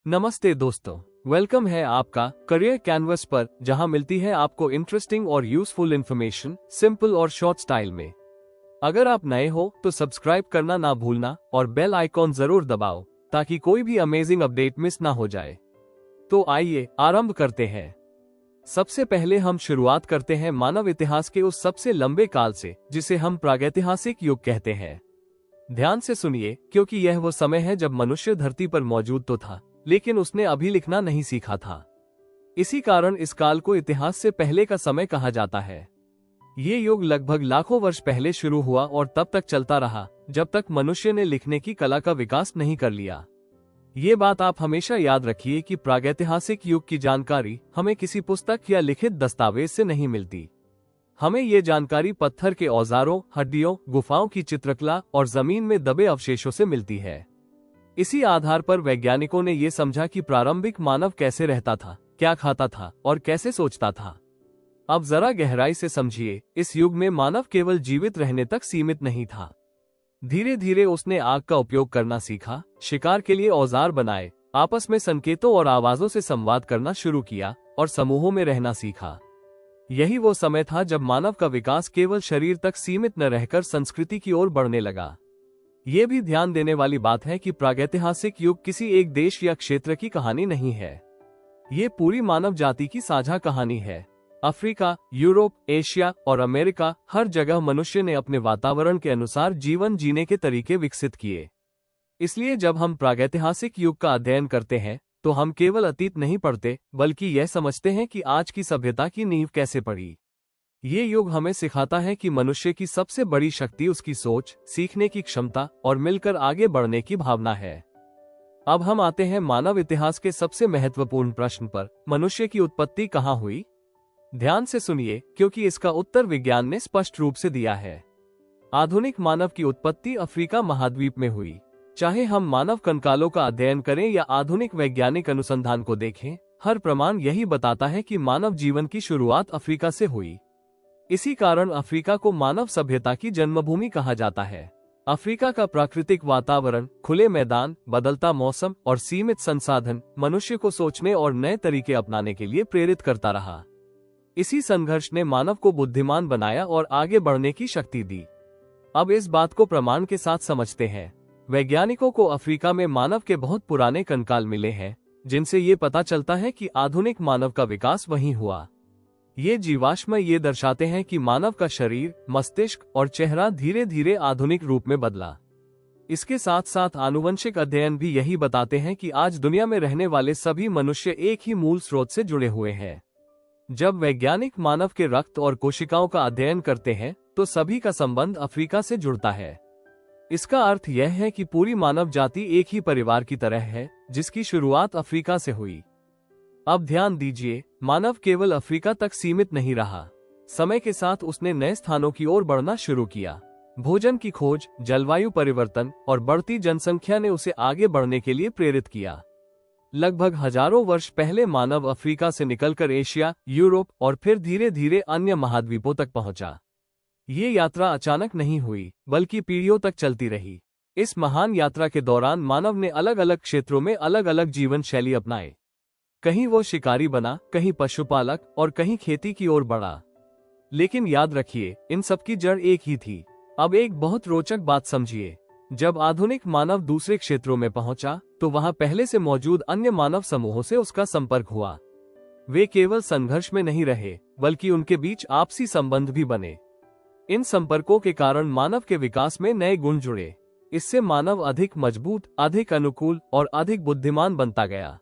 नमस्ते दोस्तों, वेलकम है आपका करियर कैनवस पर, जहां मिलती है आपको इंटरेस्टिंग और यूजफुल इन्फॉर्मेशन सिंपल और शॉर्ट स्टाइल में। अगर आप नए हो तो सब्सक्राइब करना ना भूलना और बेल आइकॉन जरूर दबाओ ताकि कोई भी अमेजिंग अपडेट मिस ना हो जाए। तो आइए आरंभ करते हैं। सबसे पहले हम शुरुआत करते हैं मानव इतिहास के उस सबसे लंबे काल से जिसे हम प्रागैतिहासिक युग कहते हैं। ध्यान से सुनिए, क्योंकि यह वो समय है जब मनुष्य धरती पर मौजूद तो था, लेकिन उसने अभी लिखना नहीं सीखा था। इसी कारण इस काल को इतिहास से पहले का समय कहा जाता है। ये युग लगभग लाखों वर्ष पहले शुरू हुआ और तब तक चलता रहा जब तक मनुष्य ने लिखने की कला का विकास नहीं कर लिया। ये बात आप हमेशा याद रखिए कि प्रागैतिहासिक युग की जानकारी हमें किसी पुस्तक या लिखित दस्तावेज से नहीं मिलती। हमें ये जानकारी पत्थर के औजारों, हड्डियों, गुफाओं की चित्रकला और जमीन में दबे अवशेषों से मिलती है। इसी आधार पर वैज्ञानिकों ने ये समझा कि प्रारंभिक मानव कैसे रहता था, क्या खाता था और कैसे सोचता था। अब जरा गहराई से समझिए, इस युग में मानव केवल जीवित रहने तक सीमित नहीं था। धीरे धीरे उसने आग का उपयोग करना सीखा, शिकार के लिए औजार बनाए, आपस में संकेतों और आवाजों से संवाद करना शुरू किया और समूहों में रहना सीखा। यही वो समय था जब मानव का विकास केवल शरीर तक सीमित न रहकर संस्कृति की ओर बढ़ने लगा। ये भी ध्यान देने वाली बात है कि प्रागैतिहासिक युग किसी एक देश या क्षेत्र की कहानी नहीं है। ये पूरी मानव जाति की साझा कहानी है। अफ्रीका, यूरोप, एशिया और अमेरिका, हर जगह मनुष्य ने अपने वातावरण के अनुसार जीवन जीने के तरीके विकसित किए। इसलिए जब हम प्रागैतिहासिक युग का अध्ययन करते हैं तो हम केवल अतीत नहीं पढ़ते, बल्कि यह समझते हैं कि आज की सभ्यता की नींव कैसे पड़ी। ये युग हमें सिखाता है कि मनुष्य की सबसे बड़ी शक्ति उसकी सोच, सीखने की क्षमता और मिलकर आगे बढ़ने की भावना है। अब हम आते हैं मानव इतिहास के सबसे महत्वपूर्ण प्रश्न पर, मनुष्य की उत्पत्ति कहाँ हुई? ध्यान से सुनिए, क्योंकि इसका उत्तर विज्ञान ने स्पष्ट रूप से दिया है। आधुनिक मानव की उत्पत्ति अफ्रीका महाद्वीप में हुई। चाहे हम मानव कंकालों का अध्ययन करें या आधुनिक वैज्ञानिक अनुसंधान को देखें, हर प्रमाण यही बताता है कि मानव जीवन की शुरुआत अफ्रीका से हुई। इसी कारण अफ्रीका को मानव सभ्यता की जन्मभूमि कहा जाता है। अफ्रीका का प्राकृतिक वातावरण, खुले मैदान, बदलता मौसम और सीमित संसाधन मनुष्य को सोचने और नए तरीके अपनाने के लिए प्रेरित करता रहा। इसी संघर्ष ने मानव को बुद्धिमान बनाया और आगे बढ़ने की शक्ति दी। अब इस बात को प्रमाण के साथ समझते हैं। वैज्ञानिकों को अफ्रीका में मानव के बहुत पुराने कंकाल मिले हैं, जिनसे ये पता चलता है कि आधुनिक मानव का विकास वहीं हुआ। ये जीवाश्म ये दर्शाते हैं कि मानव का शरीर, मस्तिष्क और चेहरा धीरे धीरे आधुनिक रूप में बदला। इसके साथ साथ आनुवंशिक अध्ययन भी यही बताते हैं कि आज दुनिया में रहने वाले सभी मनुष्य एक ही मूल स्रोत से जुड़े हुए हैं। जब वैज्ञानिक मानव के रक्त और कोशिकाओं का अध्ययन करते हैं तो सभी का संबंध अफ्रीका से जुड़ता है। इसका अर्थ यह है कि पूरी मानव जाति एक ही परिवार की तरह है, जिसकी शुरुआत अफ्रीका से हुई। अब ध्यान दीजिए, मानव केवल अफ्रीका तक सीमित नहीं रहा। समय के साथ उसने नए स्थानों की ओर बढ़ना शुरू किया। भोजन की खोज, जलवायु परिवर्तन और बढ़ती जनसंख्या ने उसे आगे बढ़ने के लिए प्रेरित किया। लगभग हजारों वर्ष पहले मानव अफ्रीका से निकलकर एशिया, यूरोप और फिर धीरे धीरे अन्य महाद्वीपों तक पहुंचा। ये यात्रा अचानक नहीं हुई, बल्कि पीढ़ियों तक चलती रही। इस महान यात्रा के दौरान मानव ने अलग अलग क्षेत्रों में अलग अलग जीवन शैली अपनाए। कहीं वो शिकारी बना, कहीं पशुपालक और कहीं खेती की ओर बढ़ा। लेकिन याद रखिए, इन सब की जड़ एक ही थी। अब एक बहुत रोचक बात समझिए। जब आधुनिक मानव दूसरे क्षेत्रों में पहुंचा तो वहां पहले से मौजूद अन्य मानव समूहों से उसका संपर्क हुआ। वे केवल संघर्ष में नहीं रहे, बल्कि उनके बीच आपसी संबंध भी बने। इन संपर्कों के कारण मानव के विकास में नए गुण जुड़े। इससे मानव अधिक मजबूत, अधिक अनुकूल और अधिक बुद्धिमान बनता गया।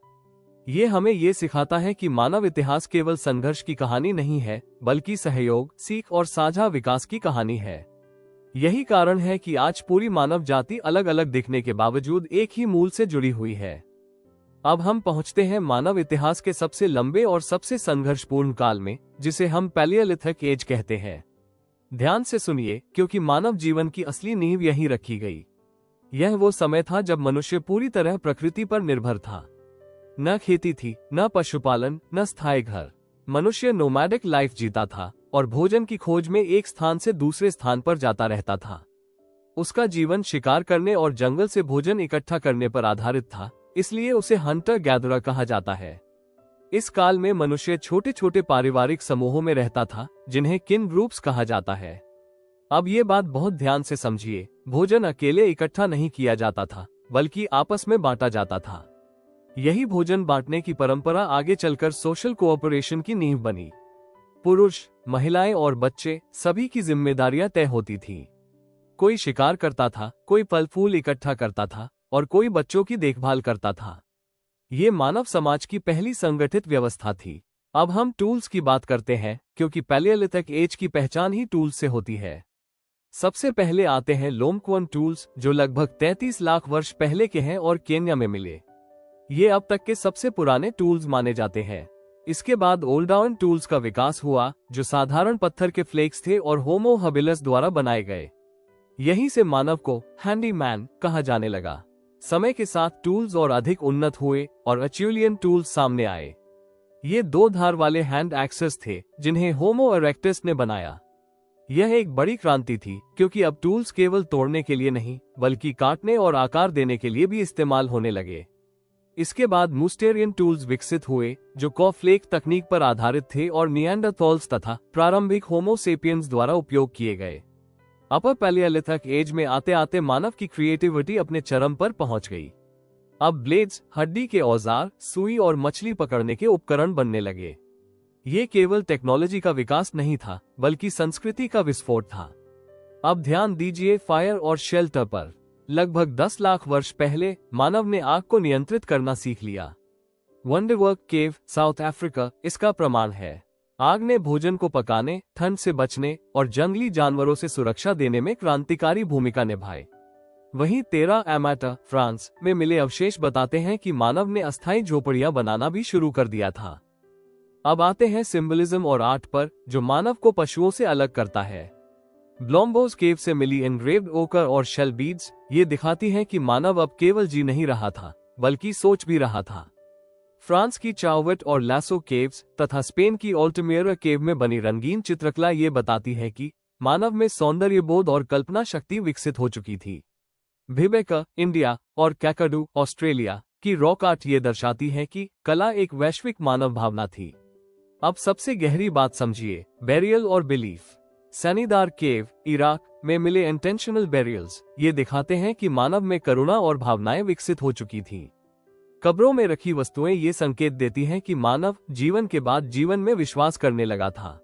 ये हमें ये सिखाता है कि मानव इतिहास केवल संघर्ष की कहानी नहीं है, बल्कि सहयोग, सीख और साझा विकास की कहानी है। यही कारण है कि आज पूरी मानव जाति अलग अलग दिखने के बावजूद एक ही मूल से जुड़ी हुई है। अब हम पहुंचते हैं मानव इतिहास के सबसे लंबे और सबसे संघर्षपूर्ण काल में, जिसे हम पैलियोलिथिक एज कहते हैं। ध्यान से सुनिए, क्योंकि मानव जीवन की असली नींव यहीं रखी गई। यह वो समय था जब मनुष्य पूरी तरह प्रकृति पर निर्भर था। न खेती थी, न पशुपालन, न स्थायी घर। मनुष्य नोमैडिक लाइफ जीता था और भोजन की खोज में एक स्थान से दूसरे स्थान पर जाता रहता था। उसका जीवन शिकार करने और जंगल से भोजन इकट्ठा करने पर आधारित था, इसलिए उसे हंटर गैदरर कहा जाता है। इस काल में मनुष्य छोटे छोटे पारिवारिक समूहों में रहता था, जिन्हें किन ग्रुप्स कहा जाता है। अब ये बात बहुत ध्यान से समझिए, भोजन अकेले इकट्ठा नहीं किया जाता था, बल्कि आपस में बांटा जाता था। यही भोजन बांटने की परंपरा आगे चलकर सोशल कोऑपरेशन की नींव बनी। पुरुष, महिलाएं और बच्चे सभी की जिम्मेदारियां तय होती थीं। कोई शिकार करता था, कोई फल फूल इकट्ठा करता था और कोई बच्चों की देखभाल करता था। ये मानव समाज की पहली संगठित व्यवस्था थी। अब हम टूल्स की बात करते हैं, क्योंकि पैलियोलिथिक एज की पहचान ही टूल्स से होती है। सबसे पहले आते हैं लोमक्वन टूल्स, जो लगभग 33 लाख वर्ष पहले के हैं और केन्या में मिले। ये अब तक के सबसे पुराने टूल्स माने जाते हैं। इसके बाद ओल्डाउन टूल्स का विकास हुआ, जो साधारण पत्थर के फ्लेक्स थे और होमो हबिलस द्वारा बनाए गए। यहीं से मानव को हैंडीमैन कहा जाने लगा। समय के साथ टूल्स और अधिक उन्नत हुए और अचुलियन टूल्स सामने आए। ये 2 धार वाले हैंड एक्सेस थे, जिन्हें होमो इरेक्टस ने बनाया। यह एक बड़ी क्रांति थी, क्योंकि अब टूल्स केवल तोड़ने के लिए नहीं, बल्कि काटने और आकार देने के लिए भी इस्तेमाल होने लगे। इसके बाद मूस्टेरियन टूल्स विकसित हुए, जो कॉफ्लेक तकनीक पर आधारित थे और निएंडरथॉल्स तथा प्रारंभिक होमो सेपियंस द्वारा उपयोग किए गए। अपर पैलियोलिथिक एज में आते आते मानव की क्रिएटिविटी अपने चरम पर पहुंच गई। अब ब्लेड्स, हड्डी के औजार, सुई और मछली पकड़ने के उपकरण बनने लगे। ये केवल टेक्नोलॉजी का विकास नहीं था, बल्कि संस्कृति का विस्फोट था। अब ध्यान दीजिए फायर और शेल्टर पर। लगभग 10 लाख वर्ष पहले मानव ने आग को नियंत्रित करना सीख लिया। वंडरवर्क केव, साउथ अफ्रीका इसका प्रमाण है। आग ने भोजन को पकाने, ठंड से बचने और जंगली जानवरों से सुरक्षा देने में क्रांतिकारी भूमिका निभाई। वहीं तेरा एमाटा, फ्रांस में मिले अवशेष बताते हैं कि मानव ने अस्थायी झोपड़ियां बनाना भी शुरू कर दिया था। अब आते हैं सिंबलिज्म और आर्ट पर, जो मानव को पशुओं से अलग करता है। ब्लॉम्बोस केव से मिली एनग्रेव्ड ओकर और शेल बीड्स ये दिखाती हैं कि मानव अब केवल जी नहीं रहा था, बल्कि सोच भी रहा था। फ्रांस की चाउवेट और लासो केव्स तथा स्पेन की ऑल्टमेरा केव में बनी रंगीन चित्रकला ये बताती है कि मानव में सौंदर्य बोध और कल्पना शक्ति विकसित हो चुकी थी। भिबेका, इंडिया और कैकाडू, ऑस्ट्रेलिया की रॉक आर्ट ये दर्शाती है कि कला एक वैश्विक मानव भावना थी। अब सबसे गहरी बात समझिए, बेरियल और बिलीफ। सैनीदार केव, इराक में मिले इंटेंशनल बेरियल्स ये दिखाते हैं कि मानव में करुणा और भावनाएं विकसित हो चुकी थीं। कब्रों में रखी वस्तुएं ये संकेत देती हैं कि मानव जीवन के बाद जीवन में विश्वास करने लगा था।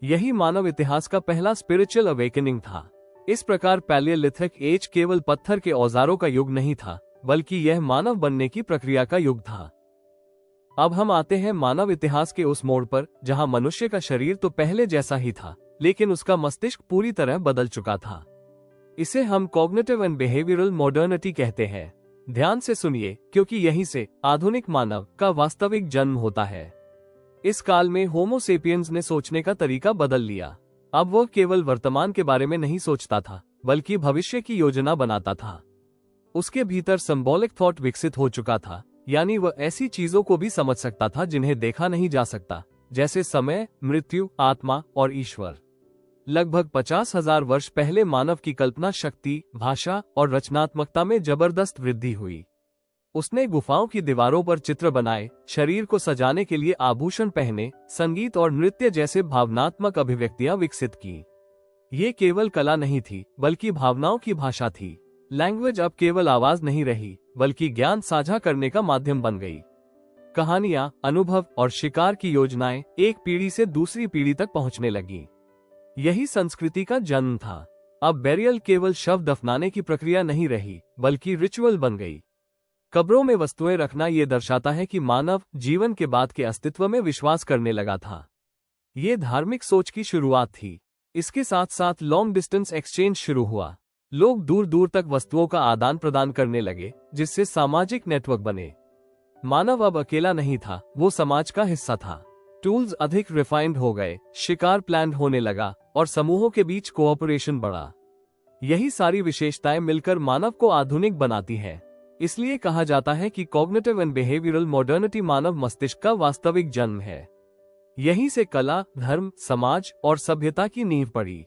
यही मानव इतिहास का पहला स्पिरिचुअल अवेकनिंग था। इस प्रकार पैलियोलिथिक एज केवल पत्थर के औजारों का युग नहीं था, बल्कि यह मानव बनने की प्रक्रिया का युग था। अब हम आते हैं मानव इतिहास के उस मोड़ पर, जहां मनुष्य का शरीर तो पहले जैसा ही था, लेकिन उसका मस्तिष्क पूरी तरह बदल चुका था। इसे हम कॉग्निटिव एंड बिहेवियरल मॉडर्निटी कहते हैं। ध्यान से सुनिए, क्योंकि यहीं से आधुनिक मानव का वास्तविक जन्म होता है। इस काल में होमो सेपियंस ने सोचने का तरीका बदल लिया। अब वह केवल वर्तमान के बारे में नहीं सोचता था, बल्कि भविष्य की योजना बनाता था। उसके भीतर सिंबॉलिक थॉट विकसित हो चुका था, यानी वह ऐसी चीजों को भी समझ सकता था जिन्हें देखा नहीं जा सकता, जैसे समय, मृत्यु, आत्मा और ईश्वर। लगभग 50,000 वर्ष पहले मानव की कल्पना शक्ति, भाषा और रचनात्मकता में जबरदस्त वृद्धि हुई। उसने गुफाओं की दीवारों पर चित्र बनाए, शरीर को सजाने के लिए आभूषण पहने, संगीत और नृत्य जैसे भावनात्मक अभिव्यक्तियां विकसित की। ये केवल कला नहीं थी, बल्कि भावनाओं की भाषा थी। लैंग्वेज अब केवल आवाज नहीं रही, बल्कि ज्ञान साझा करने का माध्यम बन गई। कहानियां, अनुभव और शिकार की योजनाएं एक पीढ़ी से दूसरी पीढ़ी तक पहुंचने लगी। यही संस्कृति का जन्म था। अब बेरियल केवल शव दफनाने की प्रक्रिया नहीं रही, बल्कि रिचुअल बन गई। कब्रों में वस्तुएं रखना ये दर्शाता है कि मानव जीवन के बाद के अस्तित्व में विश्वास करने लगा था। ये धार्मिक सोच की शुरुआत थी। इसके साथ साथ लॉन्ग डिस्टेंस एक्सचेंज शुरू हुआ। लोग दूर दूर तक वस्तुओं का आदान प्रदान करने लगे, जिससे सामाजिक नेटवर्क बने। मानव अब अकेला नहीं था, वो समाज का हिस्सा था। टूल्स अधिक रिफाइंड हो गए, शिकार प्लान होने लगा और समूहों के बीच कोऑपरेशन बढ़ा। यही सारी विशेषताएं मिलकर मानव को आधुनिक बनाती है। इसलिए कहा जाता है कि कॉग्निटिव एंड बिहेवियरल मॉडर्निटी मानव मस्तिष्क का वास्तविक जन्म है। यहीं से कला, धर्म, समाज और सभ्यता की नींव पड़ी।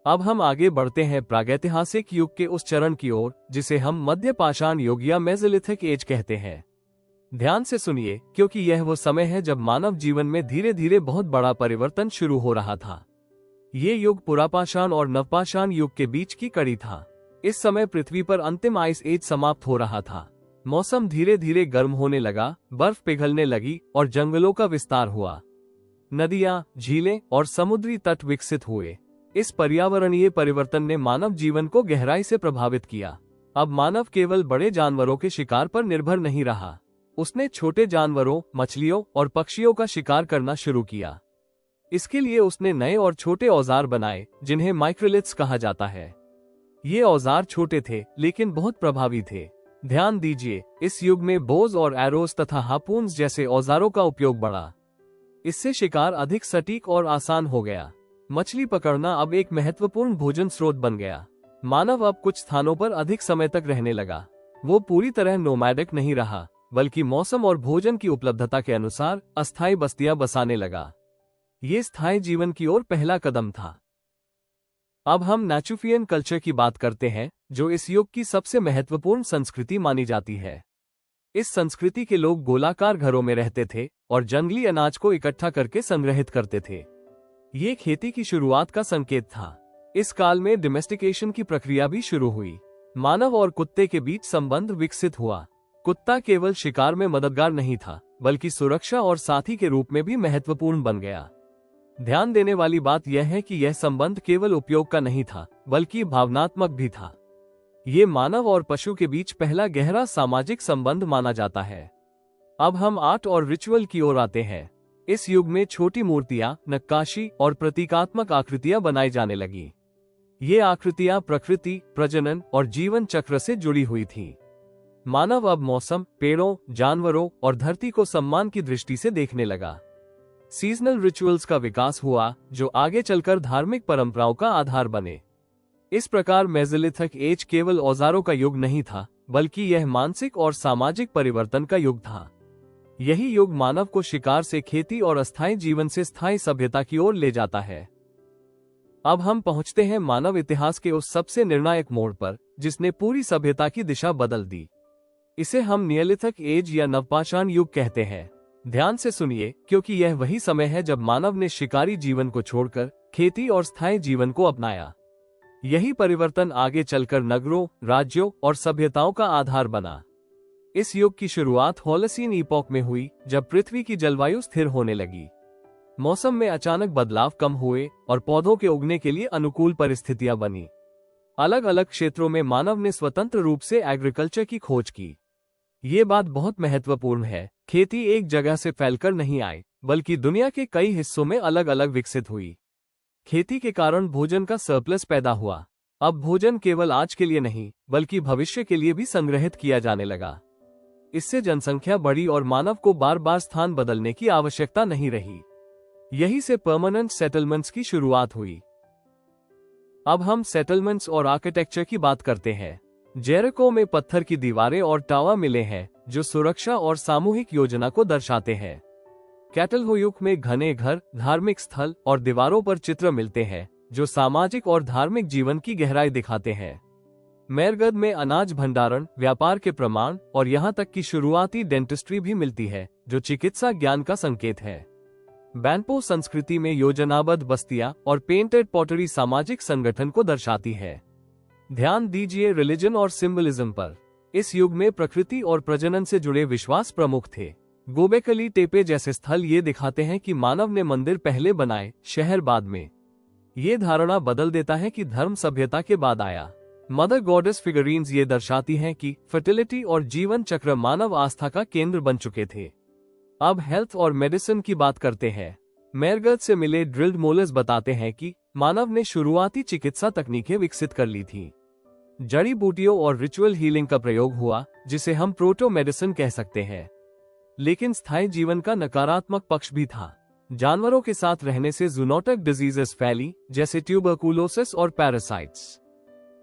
अब हम आगे बढ़ते हैं प्रागैतिहासिक युग के उस चरण की ओर जिसे हम मध्य पाषाण युग या मेसोलिथिक एज कहते हैं। ध्यान से सुनिए, क्योंकि यह वो समय है जब मानव जीवन में धीरे धीरे बहुत बड़ा परिवर्तन शुरू हो रहा था। ये युग पुरापाषाण और नवपाषाण युग के बीच की कड़ी था। इस समय पृथ्वी पर अंतिम आइस एज समाप्त हो रहा था। मौसम धीरे धीरे गर्म होने लगा, बर्फ पिघलने लगी और जंगलों का विस्तार हुआ। नदियां, झीलें और समुद्री तट विकसित हुए। इस पर्यावरणीय परिवर्तन ने मानव जीवन को गहराई से प्रभावित किया। अब मानव केवल बड़े जानवरों के शिकार पर निर्भर नहीं रहा। उसने छोटे जानवरों, मछलियों और पक्षियों का शिकार करना शुरू किया। इसके लिए उसने नए और छोटे औजार बनाए जिन्हें माइक्रोलिथ्स कहा जाता है। ये औजार छोटे थे लेकिन बहुत प्रभावी थे। ध्यान दीजिए, इस युग में बोज और एरोस तथा हार्पून्स जैसे औजारों का उपयोग बढ़ा। इससे शिकार अधिक सटीक और आसान हो गया। मछली पकड़ना अब एक महत्वपूर्ण भोजन स्रोत बन गया। मानव अब कुछ स्थानों पर अधिक समय तक रहने लगा। वो पूरी तरह नोमैडिक नहीं रहा, बल्कि मौसम और भोजन की उपलब्धता के अनुसार अस्थायी बस्तियां बसाने लगा। ये स्थायी जीवन की ओर पहला कदम था। अब हम नाचुफियन कल्चर की बात करते हैं, जो इस युग की सबसे महत्वपूर्ण संस्कृति मानी जाती है। इस संस्कृति के लोग गोलाकार घरों में रहते थे और जंगली अनाज को इकट्ठा करके संग्रहित करते थे। ये खेती की शुरुआत का संकेत था। इस काल में डोमेस्टिकेशन की प्रक्रिया भी शुरू हुई। मानव और कुत्ते के बीच संबंध विकसित हुआ। कुत्ता केवल शिकार में मददगार नहीं था, बल्कि सुरक्षा और साथी के रूप में भी महत्वपूर्ण बन गया। ध्यान देने वाली बात यह है कि यह संबंध केवल उपयोग का नहीं था, बल्कि भावनात्मक भी था। ये मानव और पशु के बीच पहला गहरा सामाजिक संबंध माना जाता है। अब हम आर्ट और रिचुअल की ओर आते हैं। इस युग में छोटी मूर्तियां, नक्काशी और प्रतीकात्मक आकृतियां बनाई जाने लगी। ये आकृतियां प्रकृति, प्रजनन और जीवन चक्र से जुड़ी हुई थीं। मानव अब मौसम, पेड़ों, जानवरों और धरती को सम्मान की दृष्टि से देखने लगा। सीजनल रिचुअल्स का विकास हुआ, जो आगे चलकर धार्मिक परंपराओं का आधार बने। इस प्रकार मेसोलिथिक एज केवल औजारों का युग नहीं था, बल्कि यह मानसिक और सामाजिक परिवर्तन का युग था। यही युग मानव को शिकार से खेती और अस्थायी जीवन से स्थायी सभ्यता की ओर ले जाता है। अब हम पहुंचते हैं मानव इतिहास के उस सबसे निर्णायक मोड़ पर, जिसने पूरी सभ्यता की दिशा बदल दी। इसे हम नियोलिथिक एज या नवपाषाण युग कहते हैं। ध्यान से सुनिए, क्योंकि यह वही समय है जब मानव ने शिकारी जीवन को छोड़कर खेती और स्थायी जीवन को अपनाया। यही परिवर्तन आगे चलकर नगरों, राज्यों और सभ्यताओं का आधार बना। इस युग की शुरुआत होलोसीन ईपॉक में हुई, जब पृथ्वी की जलवायु स्थिर होने लगी। मौसम में अचानक बदलाव कम हुए और पौधों के उगने के लिए अनुकूल परिस्थितियां बनी। अलग अलग क्षेत्रों में मानव ने स्वतंत्र रूप से एग्रीकल्चर की खोज की। ये बात बहुत महत्वपूर्ण है। खेती एक जगह से फैलकर नहीं आई, बल्कि दुनिया के कई हिस्सों में अलग अलग विकसित हुई। खेती के कारण भोजन का सरप्लस पैदा हुआ। अब भोजन केवल आज के लिए नहीं, बल्कि भविष्य के लिए भी संग्रहित किया जाने लगा। इससे जनसंख्या बढ़ी और मानव को बार बार स्थान बदलने की आवश्यकता नहीं रही। यही से परमानेंट सेटलमेंट्स की शुरुआत हुई। अब हम सेटलमेंट्स और आर्किटेक्चर की बात करते हैं। जेरिको में पत्थर की दीवारें और टावर मिले हैं, जो सुरक्षा और सामूहिक योजना को दर्शाते हैं। कैटलहो युग में घने घर, धार्मिक स्थल और दीवारों पर चित्र मिलते हैं, जो सामाजिक और धार्मिक जीवन की गहराई दिखाते हैं। मेरगद में अनाज भंडारण, व्यापार के प्रमाण और यहाँ तक कि शुरुआती डेंटिस्ट्री भी मिलती है, जो चिकित्सा ज्ञान का संकेत है। बैनपो संस्कृति में योजनाबद्ध बस्तियां और पेंटेड पॉटरी सामाजिक संगठन को दर्शाती है। ध्यान दीजिए रिलीजन और सिंबलिज्म पर। इस युग में प्रकृति और प्रजनन से जुड़े विश्वास प्रमुख थे। गोबेकली टेपे जैसे स्थल ये दिखाते हैं कि मानव ने मंदिर पहले बनाए, शहर बाद में। ये धारणा बदल देता है कि धर्म सभ्यता के बाद आया। मदर गॉडेस फिगरीन्स ये दर्शाती हैं कि फर्टिलिटी और जीवन चक्र मानव आस्था का केंद्र बन चुके थे। अब हेल्थ और मेडिसिन की बात करते हैं। मेरगद से मिले ड्रिल्ड मोलर्स बताते हैं कि मानव ने शुरुआती चिकित्सा तकनीकें विकसित कर ली थी। जड़ी बूटियों और रिचुअल हीलिंग का प्रयोग हुआ, जिसे हम प्रोटो मेडिसिन कह सकते हैं। लेकिन स्थायी जीवन का नकारात्मक पक्ष भी था। जानवरों के साथ रहने से जूनोटिक डिजीजेस फैली, जैसे ट्यूबरकुलोसिस और पैरासाइट्स।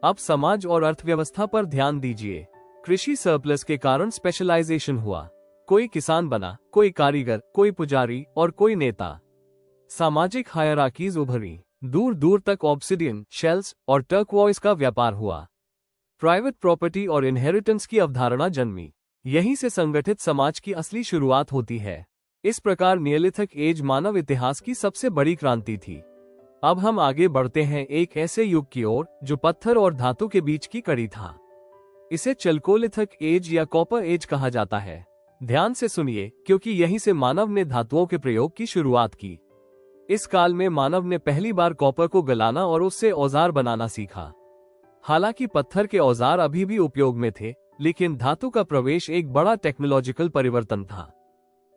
अब समाज और अर्थव्यवस्था पर ध्यान दीजिए। कृषि सरप्लस के कारण स्पेशलाइजेशन हुआ। कोई किसान बना, कोई कारीगर, कोई पुजारी और कोई नेता। सामाजिक हायरार्कीज उभरी। दूर दूर तक ऑब्सिडियन, शेल्स और टर्कवॉइस का व्यापार हुआ। प्राइवेट प्रॉपर्टी और इनहेरिटेंस की अवधारणा जन्मी। यहीं से संगठित समाज की असली शुरुआत होती है। इस प्रकार नियोलिथिक एज मानव इतिहास की सबसे बड़ी क्रांति थी। अब हम आगे बढ़ते हैं एक ऐसे युग की ओर जो पत्थर और धातु के बीच की कड़ी था। इसे चल्कोलिथिक एज या कॉपर एज कहा जाता है। ध्यान से सुनिए, क्योंकि यहीं से मानव ने धातुओं के प्रयोग की शुरुआत की। इस काल में मानव ने पहली बार कॉपर को गलाना और उससे औजार बनाना सीखा। हालांकि पत्थर के औजार अभी भी उपयोग में थे, लेकिन धातु का प्रवेश एक बड़ा टेक्नोलॉजिकल परिवर्तन था।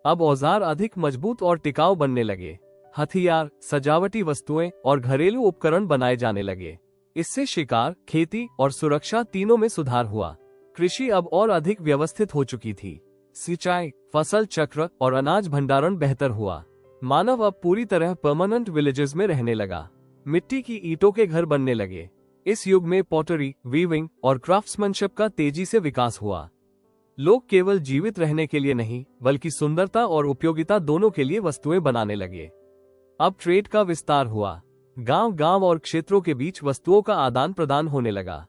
अब औजार अधिक मजबूत और टिकाऊ बनने लगे। हथियार, सजावटी वस्तुएं और घरेलू उपकरण बनाए जाने लगे। इससे शिकार, खेती और सुरक्षा तीनों में सुधार हुआ। कृषि अब और अधिक व्यवस्थित हो चुकी थी। सिंचाई, फसल चक्र और अनाज भंडारण बेहतर हुआ। मानव अब पूरी तरह परमानेंट विलेजेस में रहने लगा। मिट्टी की ईंटों के घर बनने लगे। इस युग में पॉटरी, वीविंग और क्राफ्ट्समैनशिप का तेजी से विकास हुआ। लोग केवल जीवित रहने के लिए नहीं, बल्कि सुंदरता और उपयोगिता दोनों के लिए वस्तुएं बनाने लगे। अब ट्रेड का विस्तार हुआ। गांव-गांव और क्षेत्रों के बीच वस्तुओं का आदान प्रदान होने लगा।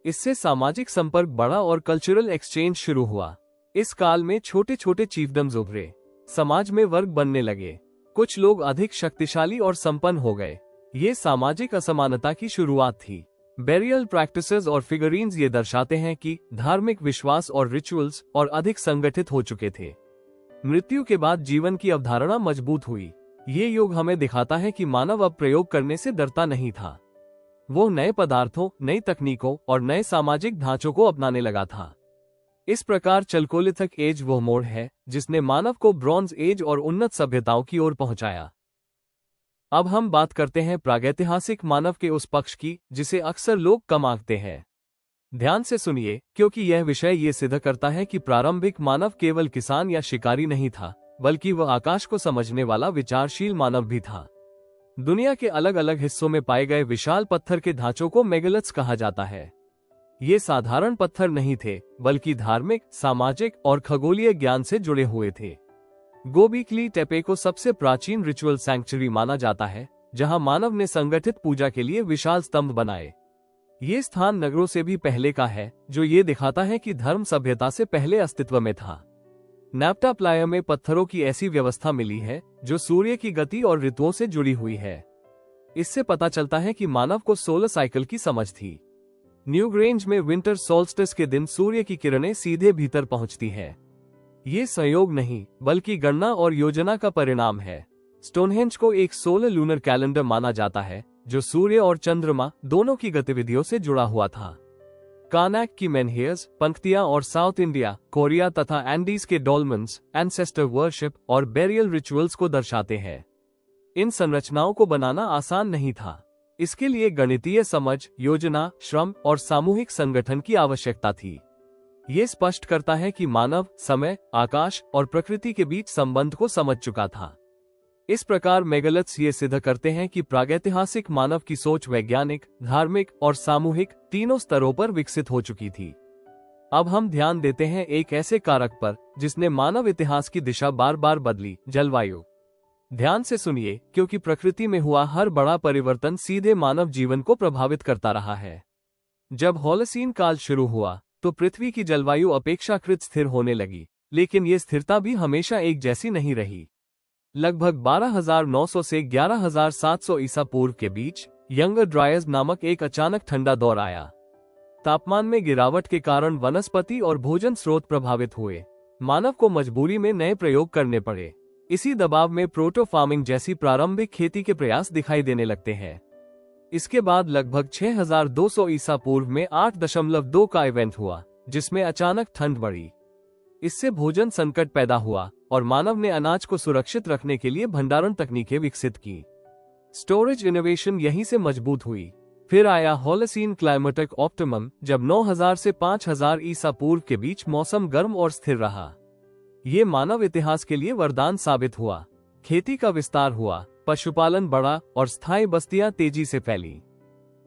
इससे सामाजिक संपर्क बढ़ा और कल्चरल एक्सचेंज शुरू हुआ। इस काल में छोटे छोटे चीफडम्स उभरे। समाज में वर्ग बनने लगे। कुछ लोग अधिक शक्तिशाली और संपन्न हो गए। ये सामाजिक असमानता की शुरुआत थी। बेरियल प्रैक्टिसेस और फिगरीन्स ये दर्शाते हैं कि धार्मिक विश्वास और रिचुअल्स और अधिक संगठित हो चुके थे। मृत्यु के बाद जीवन की अवधारणा मजबूत हुई। ये युग हमें दिखाता है कि मानव अब प्रयोग करने से डरता नहीं था। वो नए पदार्थों, नई तकनीकों और नए सामाजिक ढांचों को अपनाने लगा था। इस प्रकार चल्कोलिथिक एज वो मोड़ है जिसने मानव को ब्रॉन्ज एज और उन्नत सभ्यताओं की ओर पहुंचाया। अब हम बात करते हैं प्रागैतिहासिक मानव के उस पक्ष की जिसे अक्सर लोग कम आंकते हैं। ध्यान से सुनिए, क्योंकि यह विषय ये सिद्ध करता है कि प्रारंभिक मानव केवल किसान या शिकारी नहीं था, बल्कि वह आकाश को समझने वाला विचारशील मानव भी था। दुनिया के अलग अलग हिस्सों में पाए गए विशाल पत्थर के ढांचों को मेगालिथ्स कहा जाता है। ये साधारण पत्थर नहीं थे, बल्कि धार्मिक, सामाजिक और खगोलीय ज्ञान से जुड़े हुए थे। गोबीकली टेपे को सबसे प्राचीन रिचुअल सैंक्चुरी माना जाता है, जहां मानव ने संगठित पूजा के लिए विशाल स्तंभ बनाए। ये स्थान नगरों से भी पहले का है, जो ये दिखाता है कि धर्म सभ्यता से पहले अस्तित्व में था। नैप्टा प्लाया में पत्थरों की ऐसी व्यवस्था मिली है जो सूर्य की गति और ऋतुओं से जुड़ी हुई है। इससे पता चलता है कि मानव को सोलर साइकिल की समझ थी। न्यूग्रेंज में विंटर सोल्स्टिस के दिन सूर्य की किरणें सीधे भीतर पहुंचती है। ये संयोग नहीं, बल्कि गणना और योजना का परिणाम है। स्टोनहेंज को एक सोलर लूनर कैलेंडर माना जाता है, जो सूर्य और चंद्रमा दोनों की गतिविधियों से जुड़ा हुआ था। कार्नाक की मेनहियर्स, पंक्तियां और साउथ इंडिया, कोरिया तथा एंडीज के डॉल्मेन्स एंसेस्टर वर्शिप और बेरियल रिचुअल्स को दर्शाते हैं। इन संरचनाओं को बनाना आसान नहीं था। इसके लिए गणितीय समझ, योजना, श्रम और सामूहिक संगठन की आवश्यकता थी। ये स्पष्ट करता है कि मानव समय, आकाश और प्रकृति के बीच संबंध को समझ चुका था। इस प्रकार मेगालिथ्स ये सिद्ध करते हैं कि प्रागैतिहासिक मानव की सोच वैज्ञानिक, धार्मिक और सामूहिक तीनों स्तरों पर विकसित हो चुकी थी। अब हम ध्यान देते हैं एक ऐसे कारक पर जिसने मानव इतिहास की दिशा बार बार बदली, जलवायु। ध्यान से सुनिए, क्योंकि प्रकृति में हुआ हर बड़ा परिवर्तन सीधे मानव जीवन को प्रभावित करता रहा है। जब होलोसीन काल शुरू हुआ तो पृथ्वी की जलवायु अपेक्षाकृत स्थिर होने लगी, लेकिन ये स्थिरता भी हमेशा एक जैसी नहीं रही। लगभग 12,900 से 11,700 ईसा पूर्व के बीच यंगर ड्रायर्स नामक एक अचानक ठंडा दौर आया। तापमान में गिरावट के कारण वनस्पति और भोजन स्रोत प्रभावित हुए। मानव को मजबूरी में नए प्रयोग करने पड़े। इसी दबाव में प्रोटो फार्मिंग जैसी प्रारंभिक खेती के प्रयास दिखाई देने लगते हैं। इसके बाद लगभग 6,200 ईसा पूर्व में 8.2 का इवेंट हुआ, जिसमें अचानक ठंड बढ़ी। इससे भोजन संकट पैदा हुआ और मानव ने अनाज को सुरक्षित रखने के लिए भंडारण तकनीकें विकसित की। स्टोरेज इनोवेशन यहीं से मजबूत हुई। फिर आया होलोसीन क्लाइमेटिक ऑप्टिमम, जब 9,000 से 5,000 ईसा पूर्व के बीच मौसम गर्म और स्थिर रहा। ये मानव इतिहास के लिए वरदान साबित हुआ। खेती का विस्तार हुआ, पशुपालन बढ़ा और स्थायी बस्तियां तेजी से फैली।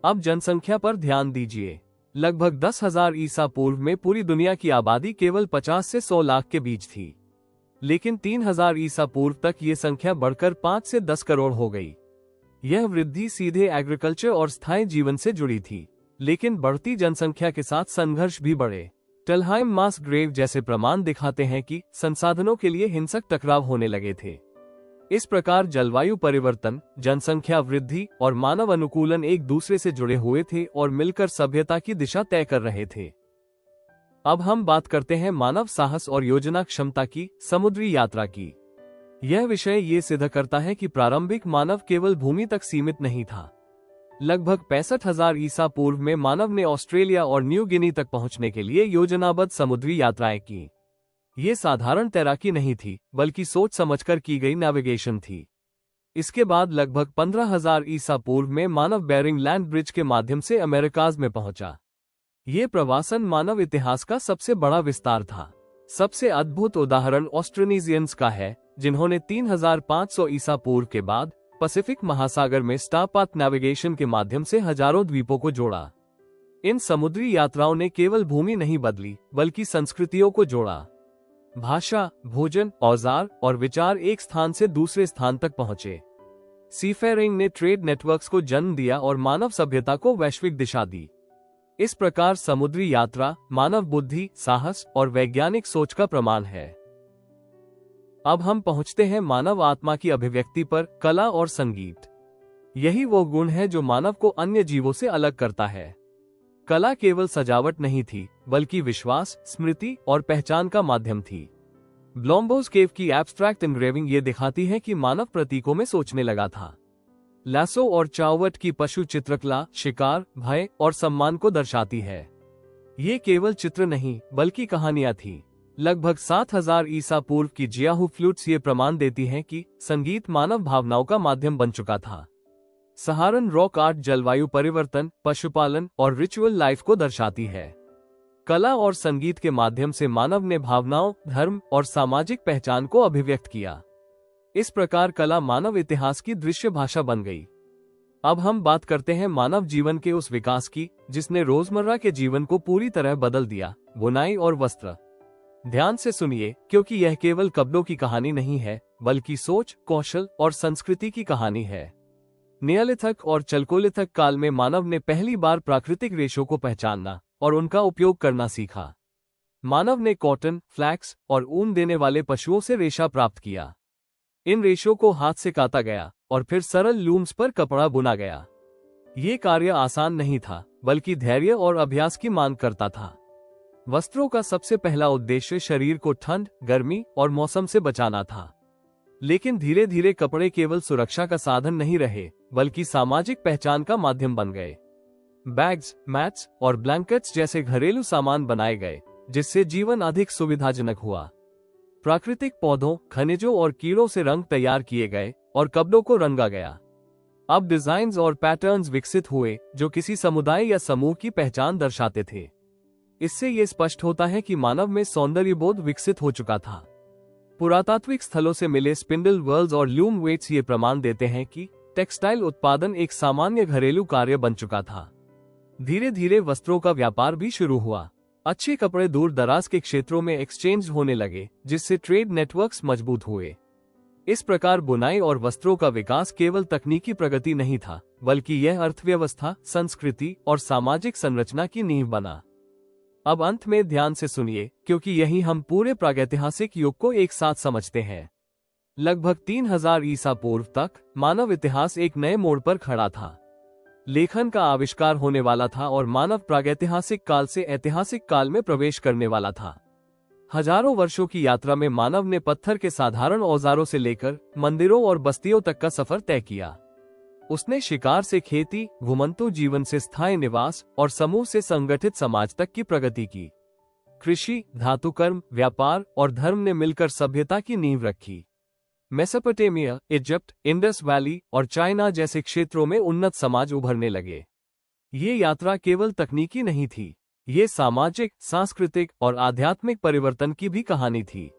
अब जनसंख्या पर ध्यान दीजिए। लगभग 10,000 ईसा पूर्व में पूरी दुनिया की आबादी केवल 50 से 100 लाख के बीच थी, लेकिन 3,000 ईसा पूर्व तक ये संख्या बढ़कर 5 से 10 करोड़ हो गई। यह वृद्धि सीधे एग्रीकल्चर और स्थायी जीवन से जुड़ी थी, लेकिन बढ़ती जनसंख्या के साथ संघर्ष भी बढ़े। टेलहाइम मास ग्रेव जैसे प्रमाण दिखाते हैं कि संसाधनों के लिए हिंसक टकराव होने लगे थे। इस प्रकार जलवायु परिवर्तन, जनसंख्या वृद्धि और मानव अनुकूलन एक दूसरे से जुड़े हुए थे और मिलकर सभ्यता की दिशा तय कर रहे थे। अब हम बात करते हैं मानव साहस और योजना क्षमता की, समुद्री यात्रा की। यह विषय ये सिद्ध करता है कि प्रारंभिक मानव केवल भूमि तक सीमित नहीं था। लगभग 65,000 ईसा पूर्व में मानव ने ऑस्ट्रेलिया और न्यू गिनी तक पहुंचने के लिए योजनाबद्ध समुद्री यात्राएं की। ये साधारण तैराकी नहीं थी, बल्कि सोच समझकर की गई नेविगेशन थी। इसके बाद लगभग 15,000 ईसा पूर्व में मानव बेरिंग लैंड ब्रिज के माध्यम से अमेरिकाज में पहुंचा। ये प्रवासन मानव इतिहास का सबसे बड़ा विस्तार था। सबसे अद्भुत उदाहरण ऑस्ट्रोनेशियंस का है, जिन्होंने 3,500 ईसा पूर्व के बाद पैसिफिक महासागर में स्टारपाथ नेविगेशन के माध्यम से हजारों द्वीपों को जोड़ा। इन समुद्री यात्राओं ने केवल भूमि नहीं बदली, बल्कि संस्कृतियों को जोड़ा। भाषा, भोजन, औजार और विचार एक स्थान से दूसरे स्थान तक पहुंचे। सीफेयरिंग ने ट्रेड नेटवर्क्स को जन्म दिया और मानव सभ्यता को वैश्विक दिशा दी। इस प्रकार समुद्री यात्रा मानव बुद्धि, साहस और वैज्ञानिक सोच का प्रमाण है। अब हम पहुंचते हैं मानव आत्मा की अभिव्यक्ति पर, कला और संगीत। यही वो गुण है जो मानव को अन्य जीवों से अलग करता है। कला केवल सजावट नहीं थी, बल्कि विश्वास, स्मृति और पहचान का माध्यम थी। ब्लॉम्बोस केव की एब्स्ट्रैक्ट एनग्रेविंग ये दिखाती है कि मानव प्रतीकों में सोचने लगा था। लैसो और चावट की पशु चित्रकला शिकार, भय और सम्मान को दर्शाती है। ये केवल चित्र नहीं, बल्कि कहानियां थी। लगभग 7,000 ईसा पूर्व की जियाहू फ्लूट्स ये प्रमाण देती हैं कि संगीत मानव भावनाओं का माध्यम बन चुका था। सहारन रॉक आर्ट जलवायु परिवर्तन, पशुपालन और रिचुअल लाइफ को दर्शाती है। कला और संगीत के माध्यम से मानव ने भावनाओं, धर्म और सामाजिक पहचान को अभिव्यक्त किया। इस प्रकार कला मानव इतिहास की दृश्य भाषा बन गई। अब हम बात करते हैं मानव जीवन के उस विकास की, जिसने रोजमर्रा के जीवन को पूरी तरह बदल दिया, बुनाई और वस्त्र। ध्यान से सुनिए, क्योंकि यह केवल कपड़ों की कहानी नहीं है, बल्कि सोच, कौशल और संस्कृति की कहानी है। नियोलिथिक और चल्कोलिथिक काल में मानव ने पहली बार प्राकृतिक रेशों को पहचानना और उनका उपयोग करना सीखा। मानव ने कॉटन, फ्लैक्स और ऊन देने वाले पशुओं से रेशा प्राप्त किया। इन रेशों को हाथ से काता गया और फिर सरल लूम्स पर कपड़ा बुना गया। ये कार्य आसान नहीं था, बल्कि धैर्य और अभ्यास की मांग करता था। वस्त्रों का सबसे पहला उद्देश्य शरीर को ठंड, गर्मी और मौसम से बचाना था। लेकिन धीरे धीरे कपड़े केवल सुरक्षा का साधन नहीं रहे, बल्कि सामाजिक पहचान का माध्यम बन गए। बैग्स, मैट्स और ब्लैंकेट्स जैसे घरेलू सामान बनाए गए, जिससे जीवन अधिक सुविधाजनक हुआ। प्राकृतिक पौधों, खनिजों और कीड़ों से रंग तैयार किए गए और कपड़ों को रंगा गया। अब डिजाइन्स और पैटर्न्स विकसित हुए जो किसी समुदाय या समूह की पहचान दर्शाते थे। इससे ये स्पष्ट होता है कि मानव में सौंदर्यबोध विकसित हो चुका था। पुरातात्विक स्थलों से मिले स्पिंडल व्हील्स और लूम वेट्स ये प्रमाण देते हैं कि टेक्सटाइल उत्पादन एक सामान्य घरेलू कार्य बन चुका था। धीरे धीरे वस्त्रों का व्यापार भी शुरू हुआ। अच्छे कपड़े दूर दराज के क्षेत्रों में एक्सचेंज होने लगे, जिससे ट्रेड नेटवर्क्स मजबूत हुए। इस प्रकार बुनाई और वस्त्रों का विकास केवल तकनीकी प्रगति नहीं था, बल्कि यह अर्थव्यवस्था, संस्कृति और सामाजिक संरचना की नींव बना। अब अंत में ध्यान से सुनिए, क्योंकि यही हम पूरे प्रागैतिहासिक युग को एक साथ समझते हैं। लगभग 3,000 ईसा पूर्व तक मानव इतिहास एक नए मोड़ पर खड़ा था। लेखन का आविष्कार होने वाला था और मानव प्रागैतिहासिक काल से ऐतिहासिक काल में प्रवेश करने वाला था। हजारों वर्षों की यात्रा में मानव ने पत्थर के साधारण औजारों से लेकर मंदिरों और बस्तियों तक का सफर तय किया। उसने शिकार से खेती, घुमंतु जीवन से स्थायी निवास और समूह से संगठित समाज तक की प्रगति की। कृषि, धातुकर्म, व्यापार और धर्म ने मिलकर सभ्यता की नींव रखी। मेसोपोटामिया, इजिप्ट, इंडस वैली और चाइना जैसे क्षेत्रों में उन्नत समाज उभरने लगे। ये यात्रा केवल तकनीकी नहीं थी, ये सामाजिक, सांस्कृतिक और आध्यात्मिक परिवर्तन की भी कहानी थी।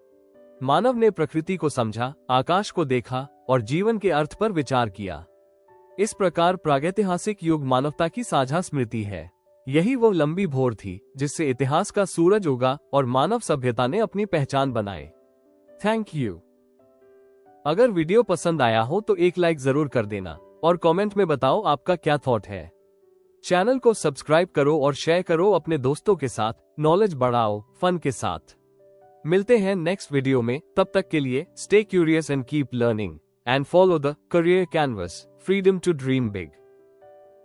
मानव ने प्रकृति को समझा, आकाश को देखा और जीवन के अर्थ पर विचार किया। इस प्रकार प्रागैतिहासिक युग मानवता की साझा स्मृति है। यही वो लंबी भोर थी जिससे इतिहास का सूरज उगा और मानव सभ्यता ने अपनी पहचान बनाई। Thank you. अगर वीडियो पसंद आया हो तो एक लाइक जरूर कर देना और कमेंट में बताओ आपका क्या थॉट है। चैनल को सब्सक्राइब करो और शेयर करो अपने दोस्तों के साथ। नॉलेज बढ़ाओ फन के साथ। मिलते हैं नेक्स्ट वीडियो में, तब तक के लिए stay curious and keep learning and follow the career canvas, freedom to dream big.